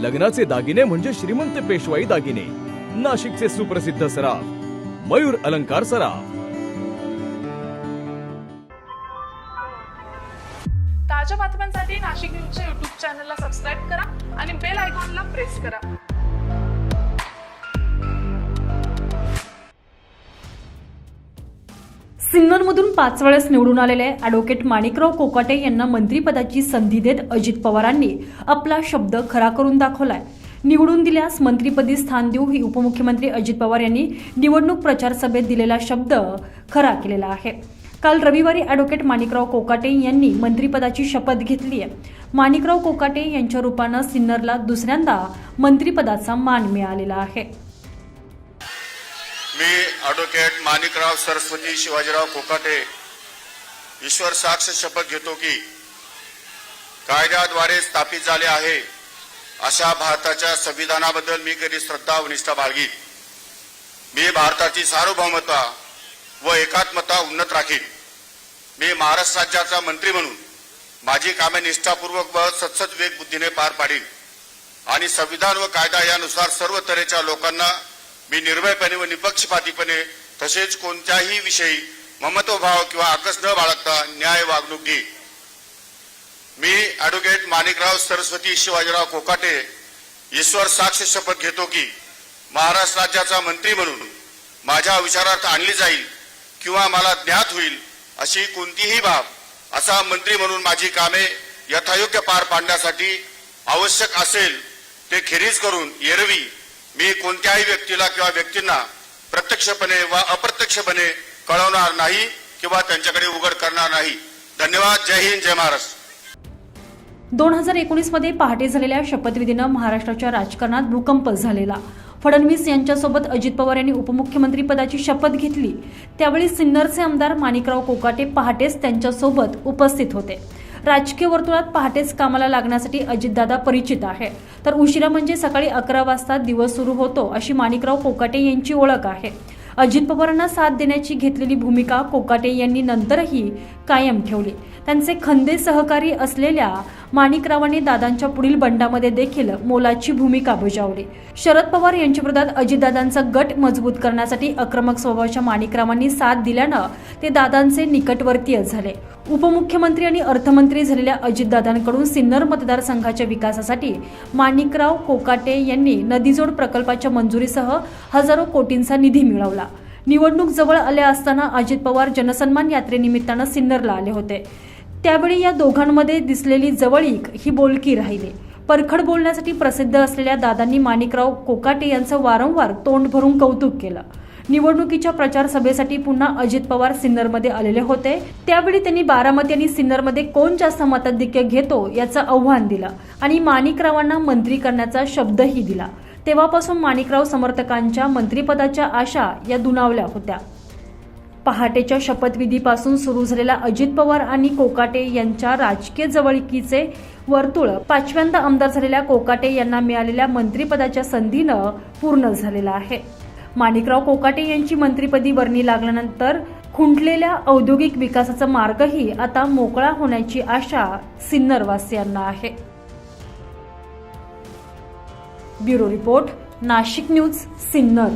लग्नाचे दागिने म्हणजे श्रीमंत पेशवाई दागिने, नाशिकचे सुप्रसिद्ध सराफ मयूर अलंकार सराफ। ताज्या बातम्यांसाठी नाशिक न्यूजच्या YouTube चॅनलला सबस्क्राईब करा आणि बेल आयकॉनला प्रेस करा। सिन्नरमधून 5 वेळेस निवडून आलेले ॲडव्होकेट माणिकराव कोकाटे यांना मंत्रिपदाची संधी देत अजित पवारांनी आपला शब्द खरा करून दाखवलाय। निवडून दिल्यास मंत्रिपदी स्थान देऊ ही उपमुख्यमंत्री अजित पवार यांनी निवडणूक प्रचार सभेत दिलेला शब्द खरा केलेला आहे। काल रविवारी ॲडव्होकेट माणिकराव कोकाटे यांनी मंत्रिपदाची शपथ घेतली आहे। माणिकराव कोकाटे यांच्या रूपानं सिन्नरला दुसऱ्यांदा मंत्रिपदाचा मान मिळालेला आहे। मी ॲडव्होकेट माणिकराव सरस्वती शिवाजीराव कोकाटे ईश्वर साक्ष शपथ घेतो की कायद्याद्वारे स्थापित झाले आहे अशा भारताच्या संविधानाबद्दल मी कधी श्रद्धा व निष्ठा बाळगीन। मी भारताची सार्वभौमता व एकात्मता उन्नत राखीन। मी महाराष्ट्र राज्याचा मंत्री म्हणून माझी कामे निष्ठापूर्वक व सत्सद विवेक बुद्धीने पार पाडीन आणि संविधान व कायदा यानुसार सर्व तऱ्हेच्या लोकांना मी निर्भयपणे व निपक्षपातीपणे तसेच कोणत्याही विषयी ममत्वभाव किंवा आकस न बाळगता न्याय वागणूक देईन। मी ॲडव्होकेट माणिकराव सरस्वती शिवाजीराव कोकाटे ईश्वर साक्ष शपथ घेतो की महाराष्ट्र राज्याचा मंत्री म्हणून माझ्या विचारार्थ आणली जाईल किंवा मला ज्ञात होईल अशी कोणतीही बाब असा मंत्री म्हणून माझी कामे यथायोग्य पार पाडण्यासाठी आवश्यक असेल ते खेरीज करून एरवी मी कोणत्याही व्यक्तीला किंवा व्यक्तींना प्रत्यक्षपणे व अप्रत्यक्षपणे कळवणार नाही किंवा त्यांच्याकडे उघड करणार नाही। धन्यवाद। जय हिंद, जय महाराष्ट्र। 2019 मध्ये पहाटे झालेल्या शपथविधीनं महाराष्ट्राच्या राजकारणात भूकंप झालेला। फडणवीस यांच्यासोबत अजित पवार यांनी उपमुख्यमंत्री पदाची शपथ घेतली। त्यावेळी सिन्नरचे आमदार माणिकराव कोकाटे पहाटेच त्यांच्यासोबत उपस्थित होते। राजकीय वर्तुळात पहाटेच कामाला लागण्यासाठी अजितदादा परिचित आहे, तर उशिरा म्हणजे सकाळी 11 वाजता दिवस सुरू होतो अशी माणिकराव कोकाटे यांची ओळख आहे। अजित पवारांना साथ देण्याची घेतलेली भूमिका कोकाटे यांनी नंतरही कायम ठेवली। त्यांचे खंदे सहकारी असलेल्या माणिकरावांनी दादांच्या पुढील बंडामध्ये देखील मोलाची भूमिका बजावली। शरद पवार यांच्या विरोधात अजितदादांचा गट मजबूत करण्यासाठी आक्रमक स्वभावाच्या माणिकरावांनी साथ दिल्यानं ते दादांचे निकटवर्तीय झाले। उपमुख्यमंत्री आणि अर्थमंत्री झालेल्या अजितदादांकडून सिन्नर मतदारसंघाच्या विकासासाठी माणिकराव कोकाटे यांनी नदीजोड प्रकल्पाच्या मंजुरीसह हजारो कोटींचा निधी मिळवला। निवडणूक जवळ आल्या असताना अजित पवार जनसन्मान यात्रेनिमित्तानं सिन्नरला आले होते। त्यावेळी या दोघांमध्ये दिसलेली जवळीक ही बोलकी राहिली। परखड बोलण्यासाठी प्रसिद्ध असलेल्या दादांनी माणिकराव कोकाटे यांचं वारंवार तोंड भरून कौतुक केलं। निवडणुकीच्या प्रचार सभेसाठी पुन्हा अजित पवार सिन्नरमध्ये आलेले होते। त्यावेळी त्यांनी बारामती आणि सिन्नरमध्ये कोण जास्त मताधिक्य घेतो याचं आव्हान दिलं आणि माणिकरावांना मंत्री करण्याचा शब्दही दिला। तेव्हापासून माणिकराव समर्थकांच्या मंत्रिपदाच्या आशा या दुणावल्या होत्या। पहाटेच्या शपथविधीपासून सुरू झालेला अजित पवार आणि कोकाटे यांच्या राजकीय जवळीकीचे वर्तुळ 5व्यांदा आमदार झालेल्या कोकाटे यांना मिळालेल्या मंत्रिपदाच्या संधीनं पूर्ण झालेला आहे। माणिकराव कोकाटे यांची मंत्रिपदी वर्णी लागल्यानंतर खुंटलेल्या औद्योगिक विकासाचा मार्गही आता मोकळा होण्याची आशा सिन्नरवासियांना आहे। Bureau report, Nashik news, Sinnar.